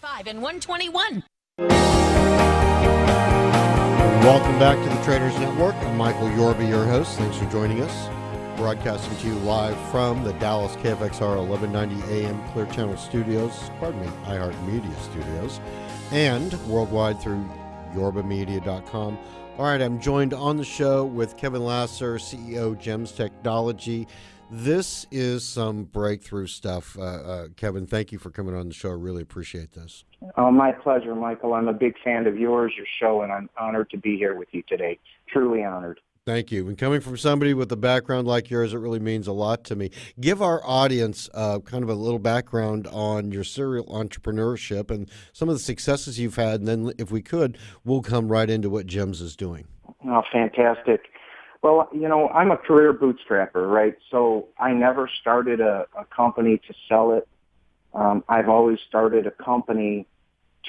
165 and 121. Welcome back to the Traders Network. I'm Michael Yorba, your host. Thanks for joining us. Broadcasting to you live from the Dallas KFXR 1190 AM Clear Channel Studios, iHeart Media Studios, and worldwide through yorbamedia.com. All right, I'm joined on the show with Kevin Lasser, CEO, JEMS Technology. This is some breakthrough stuff. Kevin, thank you for coming on the show. I really appreciate this. Oh, my pleasure, Michael. I'm a big fan of yours, your show, and I'm honored to be here with you today. Truly honored. Thank you. And coming from somebody with a background like yours, it really means a lot to me. Give our audience kind of a little background on your serial entrepreneurship and some of the successes you've had. And then, if we could, we'll come right into what JEMS is doing. Oh, fantastic. Well, I'm a career bootstrapper, right? So I never started a company to sell it. I've always started a company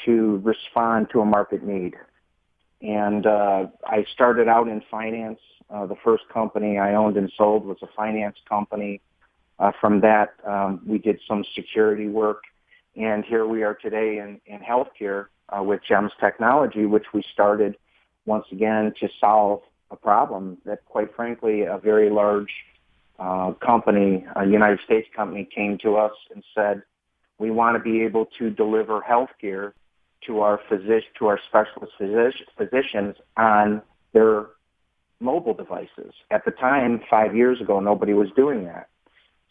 to respond to a market need. And I started out in finance. The first company I owned and sold was a finance company. From that, we did some security work. And here we are today in healthcare with JEMS Technology, which we started once again to solve a problem that, quite frankly, a very large company, a United States company, came to us and said, we want to be able to deliver healthcare to our specialist physicians on their mobile devices. At the time, 5 years ago, nobody was doing that.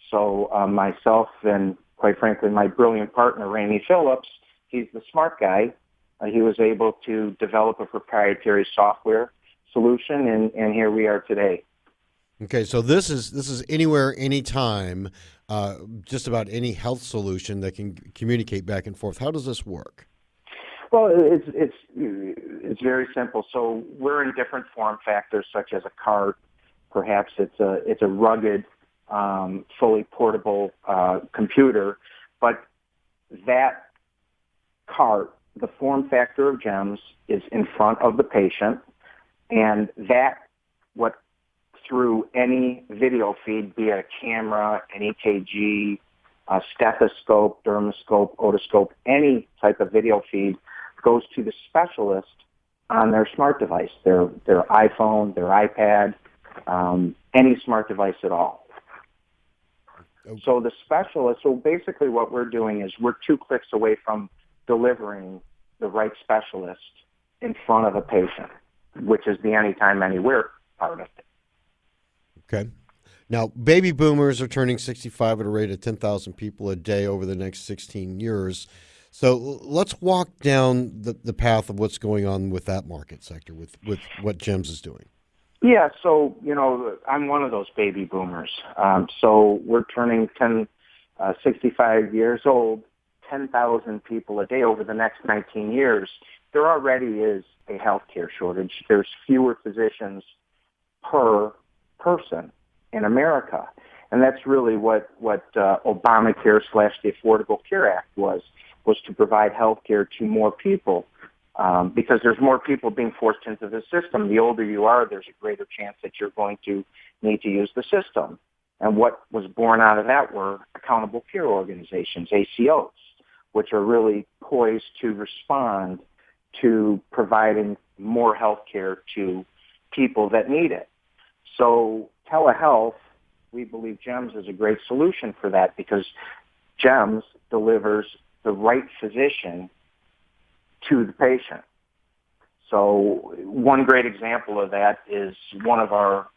So myself and, quite frankly, my brilliant partner, Randy Phillips, he's the smart guy. He was able to develop a proprietary software solution, and here we are today. Okay, so this is anywhere, anytime, just about any health solution that can communicate back and forth. How does this work? Well, it's very simple. So we're in different form factors, such as a cart. Perhaps it's a rugged, fully portable computer, but that cart, the form factor of JEMS, is in front of the patient, and through any video feed, be it a camera, an EKG, a stethoscope, dermoscope, otoscope, any type of video feed goes to the specialist on their smart device, their iPhone, their iPad, any smart device at all. Okay. So basically what we're doing is we're 2 clicks away from delivering the right specialist in front of a patient, which is the anytime, anywhere part of it. Okay. Now, baby boomers are turning 65 at a rate of 10,000 people a day over the next 16 years. So let's walk down the path of what's going on with that market sector, with what JEMS is doing. Yeah, so, I'm one of those baby boomers. So we're turning 65 years old, 10,000 people a day over the next 19 years. There already is a healthcare shortage. There's fewer physicians per person in America. And that's really what Obamacare / the Affordable Care Act was to provide health care to more people. Because there's more people being forced into the system. The older you are, there's a greater chance that you're going to need to use the system. And what was born out of that were accountable care organizations, ACOs, which are really poised to respond to providing more health care to people that need it. So telehealth, we believe JEMS is a great solution for that, because JEMS delivers the right physician to the patient. So one great example of that is one of our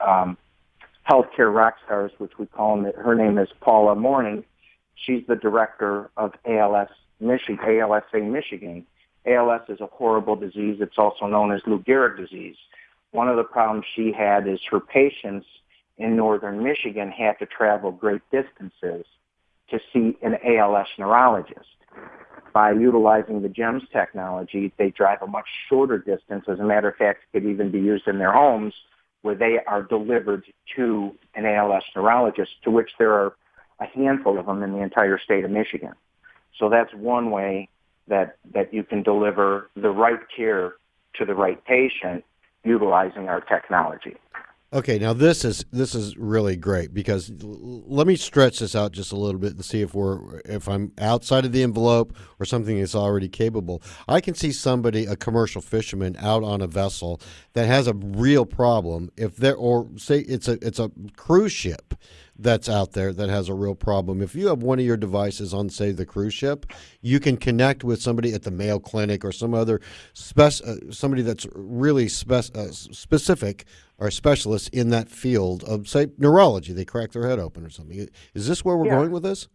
healthcare rock stars, which we call them. Her name is Paula Morning. She's the director of ALSA Michigan. ALS is a horrible disease. It's also known as Lou Gehrig disease. One of the problems she had is her patients in northern Michigan had to travel great distances to see an ALS neurologist. By utilizing the JEMS technology, they drive a much shorter distance. As a matter of fact, it could even be used in their homes, where they are delivered to an ALS neurologist, to which there are a handful of them in the entire state of Michigan. So that's one way that you can deliver the right care to the right patient utilizing our technology. Okay, now this is really great because let me stretch this out just a little bit and see if I'm outside of the envelope or something that's already capable. I can see somebody, a commercial fisherman, out on a vessel that has a real problem. If they're or say it's a cruise ship that's out there that has a real problem. If you have one of your devices on, say, the cruise ship, you can connect with somebody at the Mayo Clinic or some other somebody that's really specific or specialist in that field of, say, neurology. They crack their head open or something. Is this where we're Yeah. going with this?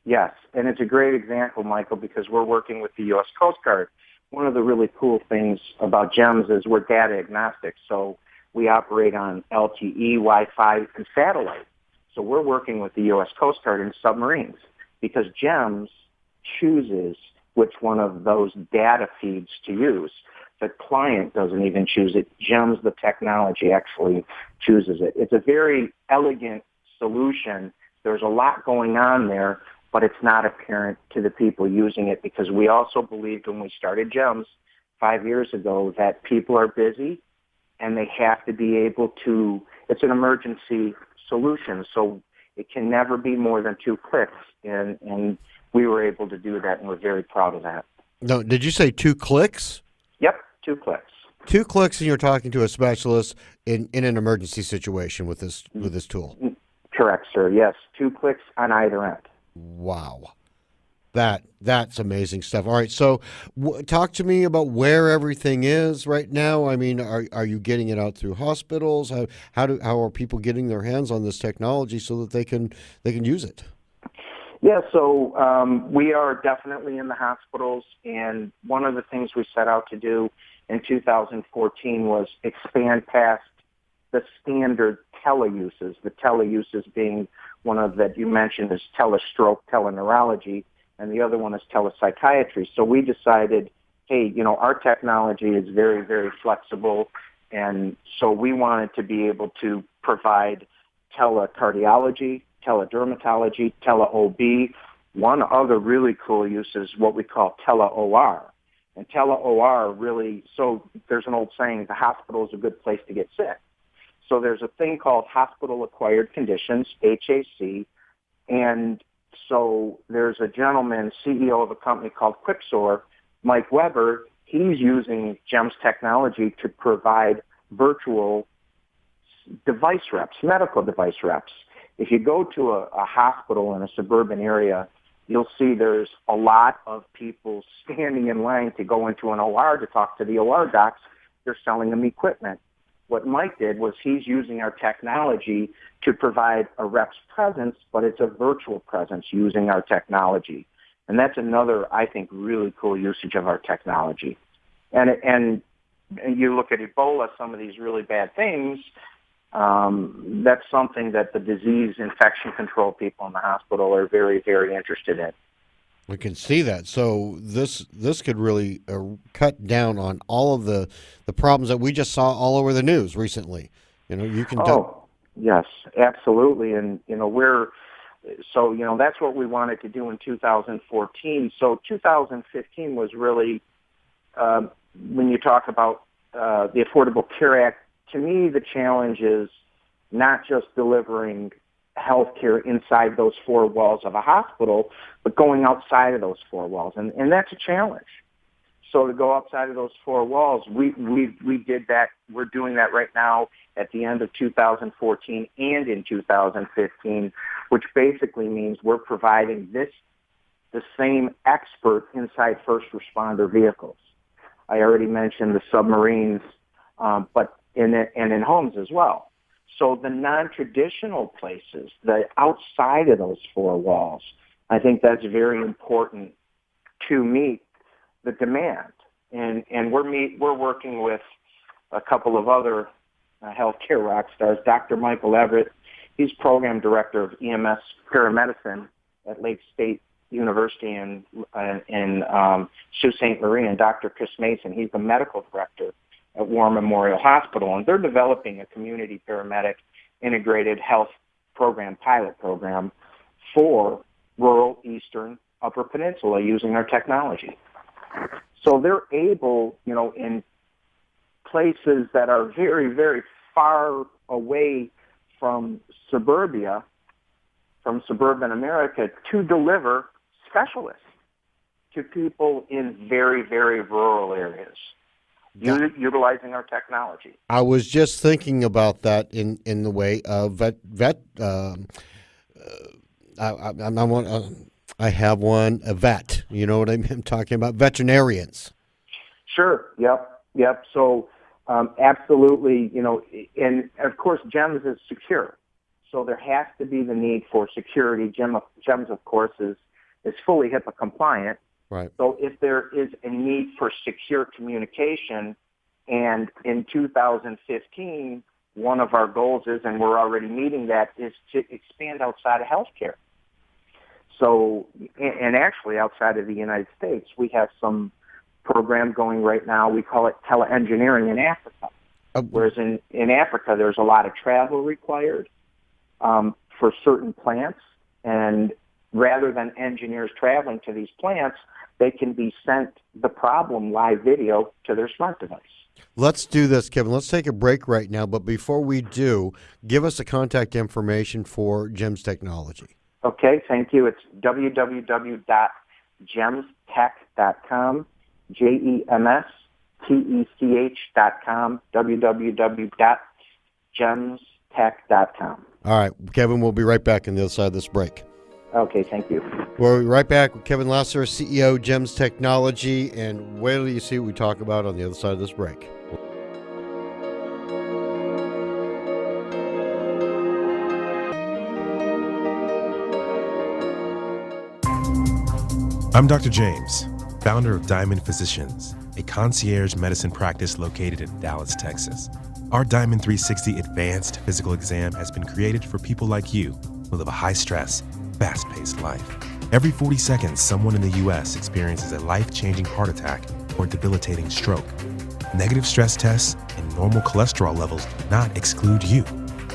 Yes, and it's a great example, Michael, because we're working with the U.S. Coast Guard. One of the really cool things about GEMS is we're data agnostic, so we operate on LTE, Wi-Fi, and satellite. So we're working with the U.S. Coast Guard in submarines because GEMS chooses which one of those data feeds to use. The client doesn't even choose it. GEMS, the technology, actually chooses it. It's a very elegant solution. There's a lot going on there, but it's not apparent to the people using it because we also believed when we started GEMS 5 years ago that people are busy and they have to be able to, it's an emergency solution, so it can never be more than 2 clicks, and we were able to do that, and we're very proud of that. No, did you say 2 clicks? Yep, 2 clicks. 2 clicks, and you're talking to a specialist in an emergency situation with this tool. Correct, sir. Yes, 2 clicks on either end. Wow. That's amazing stuff. All right, so talk to me about where everything is right now. I mean, are you getting it out through hospitals? How are people getting their hands on this technology so that they can use it? Yeah, so we are definitely in the hospitals, and one of the things we set out to do in 2014 was expand past the standard teleuses. The teleuses being one of that you mentioned is telestroke, teleneurology, and the other one is telepsychiatry. So we decided, hey, our technology is very, very flexible, and so we wanted to be able to provide telecardiology, teledermatology, tele-OB. One other really cool use is what we call tele-OR. And tele-OR really, so there's an old saying, the hospital is a good place to get sick. So there's a thing called hospital-acquired conditions, HAC, and so there's a gentleman, CEO of a company called Quicksor, Mike Weber. He's using GEMS technology to provide virtual device reps, medical device reps. If you go to a hospital in a suburban area, you'll see there's a lot of people standing in line to go into an OR to talk to the OR docs. They're selling them equipment. What Mike did was he's using our technology to provide a rep's presence, but it's a virtual presence using our technology. And that's another, I think, really cool usage of our technology. And you look at Ebola, some of these really bad things, that's something that the disease infection control people in the hospital are very, very interested in. We can see that. So this could really cut down on all of the problems that we just saw all over the news recently. You can. Yes, absolutely. And that's what we wanted to do in 2014. So 2015 was really when you talk about the Affordable Care Act. To me, the challenge is not just delivering healthcare inside those 4 walls of a hospital, but going outside of those 4 walls, and that's a challenge. So to go outside of those 4 walls, we did that. We're doing that right now at the end of 2014 and in 2015, which basically means we're providing the same expert inside first responder vehicles. I already mentioned the submarines, but in homes as well. So the non-traditional places, the outside of those 4 walls, I think that's very important to meet the demand. And we're working with a couple of other healthcare rock stars. Dr. Michael Everett, he's program director of EMS paramedicine at Lake State University in Sault Ste. Marie, and Dr. Chris Mason, he's the medical director at War Memorial Hospital, and they're developing a community paramedic integrated health program, pilot program for rural Eastern Upper Peninsula using our technology. So they're able, in places that are very, very far away from suburbia, from suburban America, to deliver specialists to people in very, very rural areas, utilizing our technology. I was just thinking about that in the way of I have a vet. You know what I'm talking about? Veterinarians. Sure. Yep. So, absolutely, and of course, JEMS is secure. So there has to be the need for security. JEMS, of course, is fully HIPAA compliant. Right. So if there is a need for secure communication, and in 2015, one of our goals is, and we're already meeting that, is to expand outside of healthcare. So, and actually outside of the United States, we have some program going right now. We call it teleengineering in Africa. Whereas in Africa, there's a lot of travel required for certain plants, and rather than engineers traveling to these plants, they can be sent the problem live video to their smart device. Let's do this, Kevin. Let's take a break right now, but before we do, give us the contact information for JEMS Technology. Okay, thank you. It's www.gemstech.com, JEMSTECH.com, www.gemstech.com. All right, Kevin, we'll be right back on the other side of this break. Okay, thank you. We'll be right back with Kevin Lasser, CEO, JEMS Technology, and wait till you see what we talk about on the other side of this break. I'm Dr. James, founder of Diamond Physicians, a concierge medicine practice located in Dallas, Texas. Our Diamond 360 advanced physical exam has been created for people like you who live a high-stress, fast-paced life. Every 40 seconds, someone in the U.S. experiences a life-changing heart attack or debilitating stroke. Negative stress tests and normal cholesterol levels do not exclude you.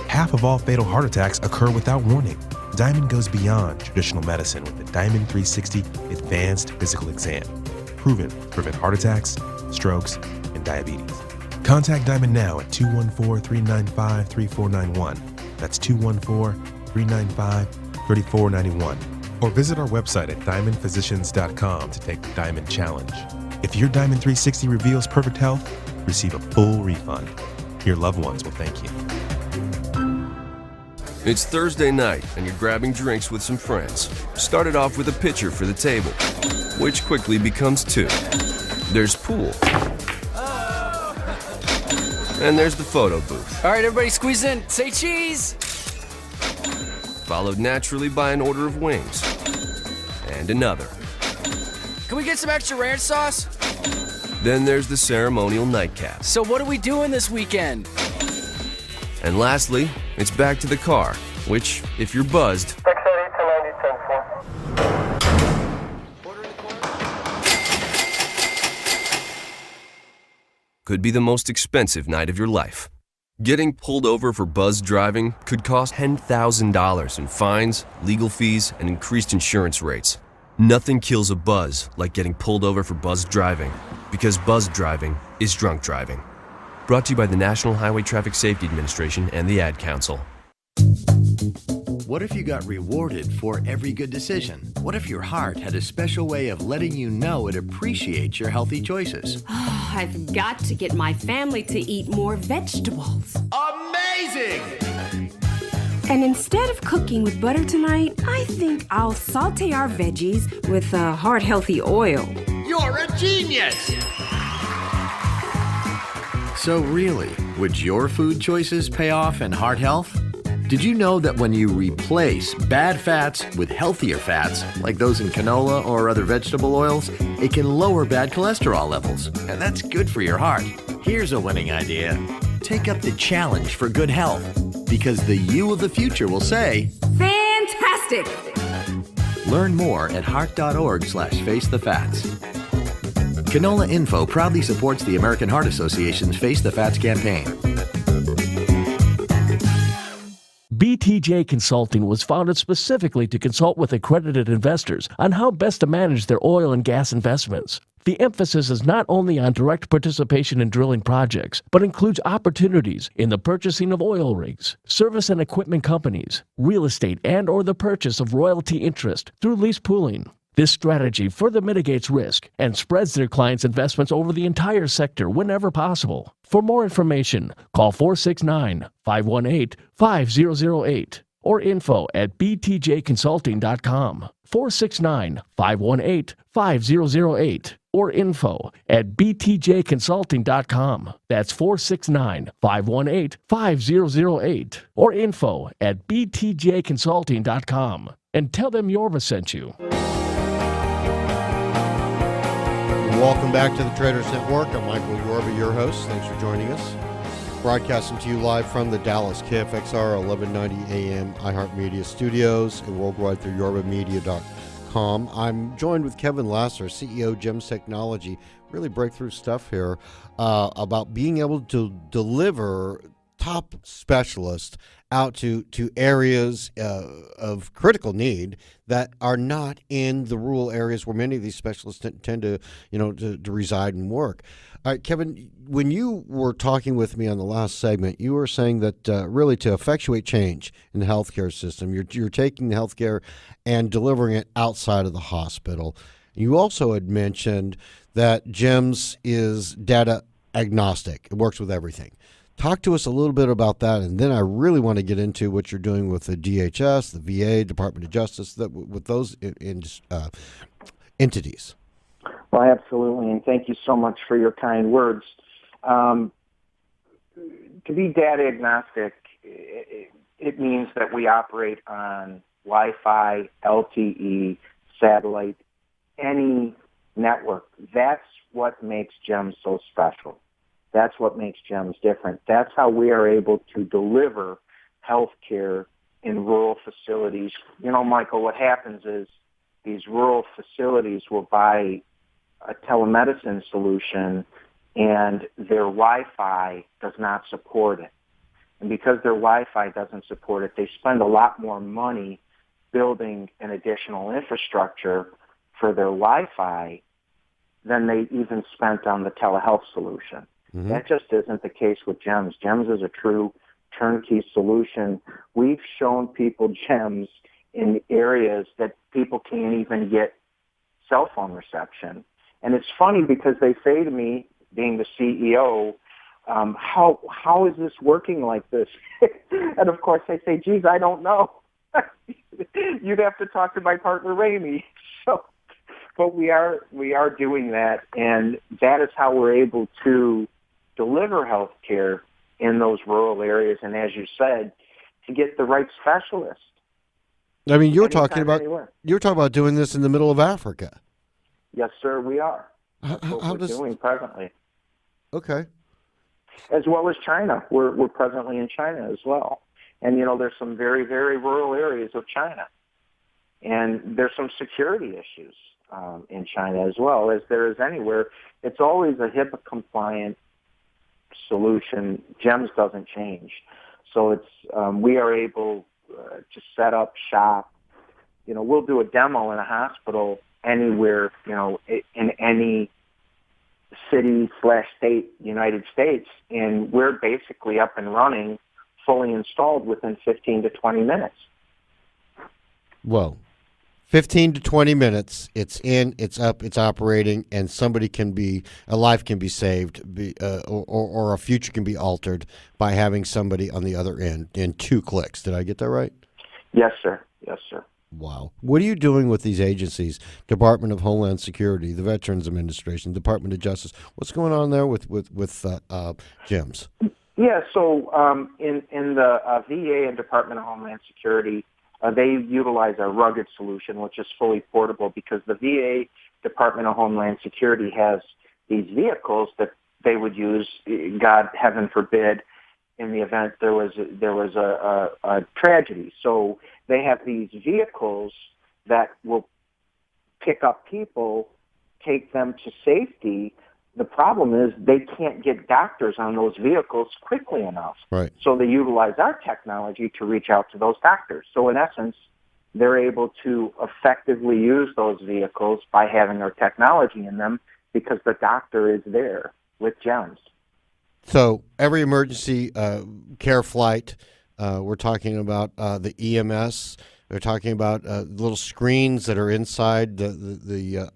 Half of all fatal heart attacks occur without warning. Diamond goes beyond traditional medicine with the Diamond 360 Advanced Physical Exam, proven to prevent heart attacks, strokes, and diabetes. Contact Diamond now at 214-395-3491. That's 214-395-3491. Or visit our website at diamondphysicians.com to take the Diamond Challenge. If your Diamond 360 reveals perfect health, receive a full refund. Your loved ones will thank you. It's Thursday night, and you're grabbing drinks with some friends. Started off with a pitcher for the table, which quickly becomes two. There's pool. And there's the photo booth. All right, everybody squeeze in. Say cheese. Followed naturally by an order of wings. And another. Can we get some extra ranch sauce? Then there's the ceremonial nightcap. So what are we doing this weekend? And lastly, it's back to the car, which, if you're buzzed, could be the most expensive night of your life. Getting pulled over for buzz driving could cost $10,000 in fines, legal fees, and increased insurance rates. Nothing kills a buzz like getting pulled over for buzz driving, because buzz driving is drunk driving. Brought to you by the National Highway Traffic Safety Administration and the Ad Council. What if you got rewarded for every good decision? What if your heart had a special way of letting you know it appreciates your healthy choices? Oh, I've got to get my family to eat more vegetables. Amazing! And instead of cooking with butter tonight, I think I'll saute our veggies with heart-healthy oil. You're a genius! So really, would your food choices pay off in heart health? Did you know that when you replace bad fats with healthier fats, like those in canola or other vegetable oils, it can lower bad cholesterol levels, and that's good for your heart. Here's a winning idea. Take up the challenge for good health, because the you of the future will say, Fantastic! Learn more at heart.org/facethefats. Canola Info proudly supports the American Heart Association's Face the Fats campaign. BTJ Consulting was founded specifically to consult with accredited investors on how best to manage their oil and gas investments. The emphasis is not only on direct participation in drilling projects, but includes opportunities in the purchasing of oil rigs, service and equipment companies, real estate and/or the purchase of royalty interest through lease pooling. This strategy further mitigates risk and spreads their clients' investments over the entire sector whenever possible. For more information, call 469-518-5008 or info@btjconsulting.com. 469-518-5008 or info@btjconsulting.com. That's 469-518-5008 or info@btjconsulting.com. And tell them Yorba sent you. Welcome back to the Traders Network. I'm Michael Yorba, your host. Thanks for joining us. Broadcasting to you live from the Dallas KFXR 1190 AM iHeart Media Studios and worldwide through yorbamedia.com. I'm joined with Kevin Lasser, CEO, JEMS Technology. Really breakthrough stuff here about being able to deliver top specialists out to areas of critical need that are not in the rural areas where many of these specialists tend to reside and work. All right, Kevin, when you were talking with me on the last segment, you were saying that really to effectuate change in the healthcare system, you're taking the healthcare and delivering it outside of the hospital. You also had mentioned that JEMS is data agnostic. It works with everything. Talk to us a little bit about that, and then I really want to get into what you're doing with the DHS, the VA, Department of Justice, with those entities. Well, absolutely, and thank you so much for your kind words. To be data agnostic, it means that we operate on Wi-Fi, LTE, satellite, any network. That's what makes JEMS so special. That's what makes JEMS different. That's how we are able to deliver health care in rural facilities. You know, Michael, what happens is these rural facilities will buy a telemedicine solution and their Wi-Fi does not support it. And because their Wi-Fi doesn't support it, they spend a lot more money building an additional infrastructure for their Wi-Fi than they even spent on the telehealth solution. Mm-hmm. That just isn't the case with JEMS. JEMS is a true turnkey solution. We've shown people JEMS in areas that people can't even get cell phone reception. And it's funny because they say to me, being the CEO, how is this working like this? And of course I say, geez, I don't know. You'd have to talk to my partner, Ramey. But we are doing that, and that is how we're able to deliver health care in those rural areas, and as you said, to get the right specialist. I mean, you're talking about doing this in the middle of Africa. Yes, sir, we are. That's what we're doing presently. Okay. As well as China. We're presently in China as well. And, you know, there's some very, very rural areas of China. And there's some security issues in China as well, as there is anywhere. It's always a HIPAA-compliant solution. JEMS doesn't change. So it's we are able to set up shop. You know, we'll do a demo in a hospital anywhere, you know, in any city/state, United States, and we're basically up and running, fully installed within 15 to 20 minutes. Whoa. 15 to 20 minutes, it's in, it's up, it's operating, and a life can be saved, or a future can be altered by having somebody on the other end in 2 clicks. Did I get that right? Yes, sir. Yes, sir. Wow. What are you doing with these agencies? Department of Homeland Security, the Veterans Administration, Department of Justice. What's going on there with JEMS? Yeah, so in the VA and Department of Homeland Security, they utilize a rugged solution, which is fully portable, because the VA Department of Homeland Security has these vehicles that they would use, God, heaven forbid, in the event there was a tragedy. So they have these vehicles that will pick up people, take them to safety. The problem is they can't get doctors on those vehicles quickly enough. Right. So they utilize our technology to reach out to those doctors. So in essence, they're able to effectively use those vehicles by having our technology in them because the doctor is there with JEMS. So every emergency care flight, we're talking about the EMS. They're talking about little screens that are inside the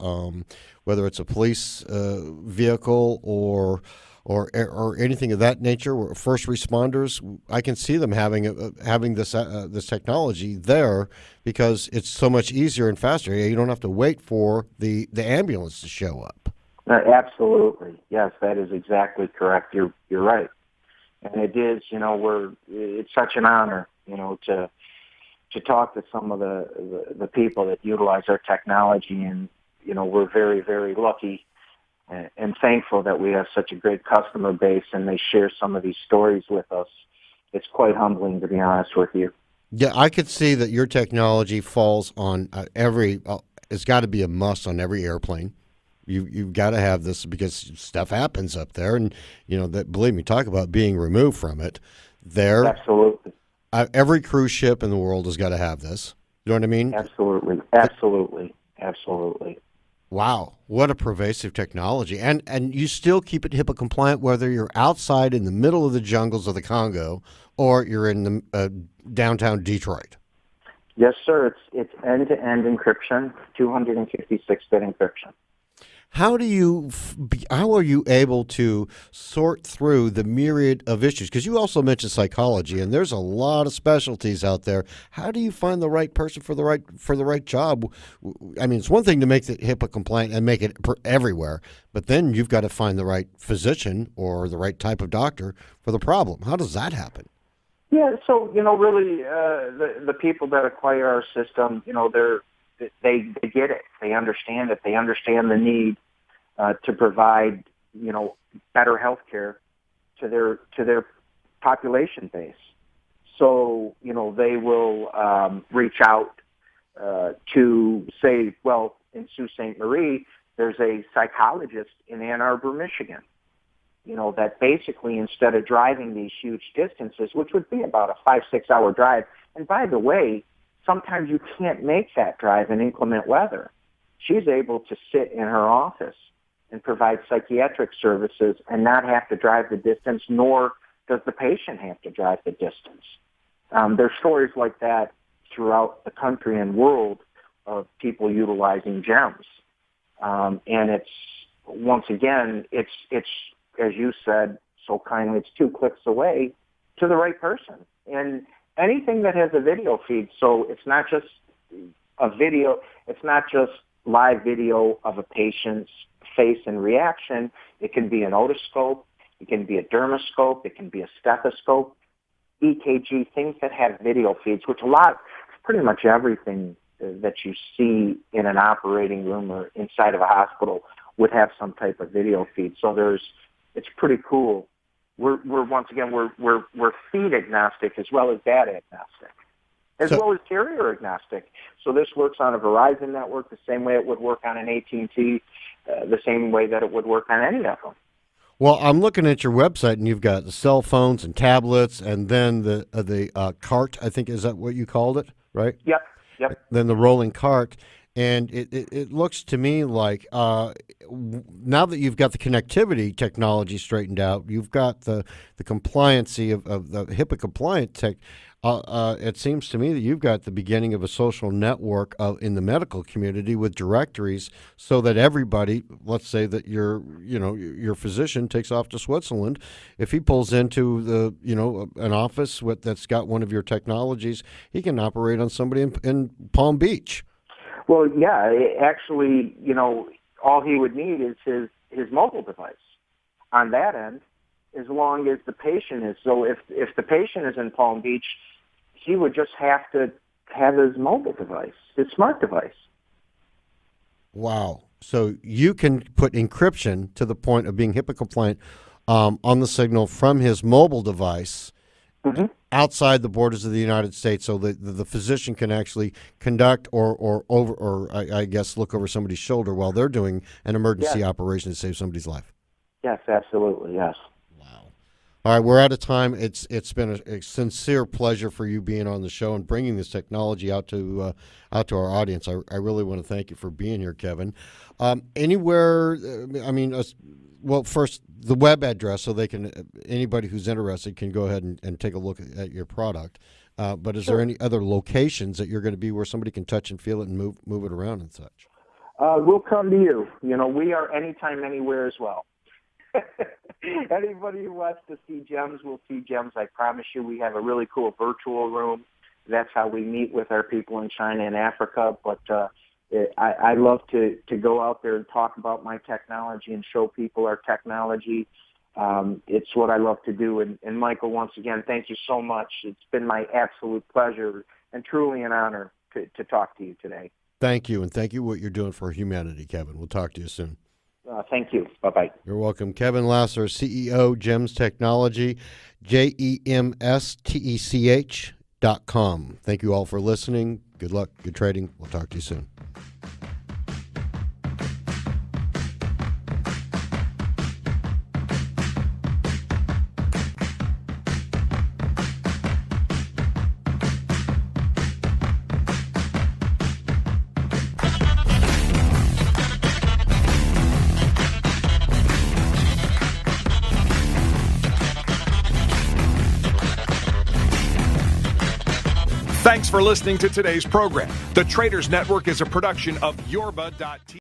whether it's a police vehicle or anything of that nature. Or first responders, I can see them having this technology there because it's so much easier and faster. You don't have to wait for the ambulance to show up. Absolutely, yes, that is exactly correct. You're right, and it is. It's such an honor, to talk to some of the people that utilize our technology, and we're very, very lucky and thankful that we have such a great customer base, and they share some of these stories with us. It's quite humbling, to be honest with you. Yeah, I could see that your technology falls on it's got to be a must on every airplane. You've got to have this because stuff happens up there, and that. Believe me, talk about being removed from it. There, absolutely. Every cruise ship in the world has got to have this. You know what I mean? Absolutely. Wow, what a pervasive technology, and you still keep it HIPAA compliant whether you're outside in the middle of the jungles of the Congo or you're in the downtown Detroit. Yes, sir. It's end-to-end encryption, 256-bit encryption. How are you able to sort through the myriad of issues? Because you also mentioned psychology, and there's a lot of specialties out there. How do you find the right person for the right job? I mean, it's one thing to make it HIPAA compliant and make it everywhere, but then you've got to find the right physician or the right type of doctor for the problem. How does that happen? Yeah, so really, the people that acquire our system, they get it. They understand it. They understand the need to provide, better health care to their population base. So, they will reach out to say, well, in Sault Ste. Marie, there's a psychologist in Ann Arbor, Michigan, that basically instead of driving these huge distances, which would be about a 5-6 hour drive, and by the way, sometimes you can't make that drive in inclement weather. She's able to sit in her office and provide psychiatric services and not have to drive the distance, nor does the patient have to drive the distance. There's stories like that throughout the country and world of people utilizing JEMS. And it's, once again, it's as you said so kindly, it's 2 clicks away to the right person. And anything that has a video feed, so it's not just a video, it's not just live video of a patient's face and reaction. It can be an otoscope, it can be a dermoscope, it can be a stethoscope, EKG, things that have video feeds, which pretty much everything that you see in an operating room or inside of a hospital would have some type of video feed. So it's pretty cool. We're once again we're feed agnostic as well as data agnostic, as well as carrier agnostic. So this works on a Verizon network the same way it would work on an AT&T, the same way that it would work on any of them. Well, I'm looking at your website, and you've got the cell phones and tablets, and then the cart. I think is that what you called it, right? Yep. Then the rolling cart. And it looks to me like now that you've got the connectivity technology straightened out, you've got the compliancy of the HIPAA compliant tech. It seems to me that you've got the beginning of a social network in the medical community with directories, so that everybody, let's say that your physician takes off to Switzerland, if he pulls into an office that's got one of your technologies, he can operate on somebody in Palm Beach. Well, yeah, actually, all he would need is his mobile device on that end, as long as the patient is. So if the patient is in Palm Beach, he would just have to have his mobile device, his smart device. Wow. So you can put encryption to the point of being HIPAA compliant on the signal from his mobile device outside the borders of the United States, so that the physician can actually conduct or I guess look over somebody's shoulder while they're doing an emergency operation to save somebody's life. Yes, absolutely, yes. All right, we're out of time. It's been a sincere pleasure for you being on the show and bringing this technology out to our audience. I really want to thank you for being here, Kevin. Anywhere, well, first the web address, so they can anybody who's interested can go ahead and take a look at your product. But is there any other locations that you're going to be where somebody can touch and feel it and move it around and such? We'll come to you. We are anytime, anywhere as well. Anybody who wants to see GEMS will see GEMS. I promise you, we have a really cool virtual room. That's how we meet with our people in China and Africa. But I love to go out there and talk about my technology and show people our technology. It's what I love to do. And Michael, once again, thank you so much. It's been my absolute pleasure and truly an honor to talk to you today. Thank you, and thank you what you're doing for humanity, Kevin. We'll talk to you soon. Thank you. Bye-bye. You're welcome. Kevin Lasser, CEO, GEMS Technology, JEMSTECH.com. Thank you all for listening. Good luck. Good trading. We'll talk to you soon. Thanks for listening to today's program. The Traders Network is a production of Yorba.tv.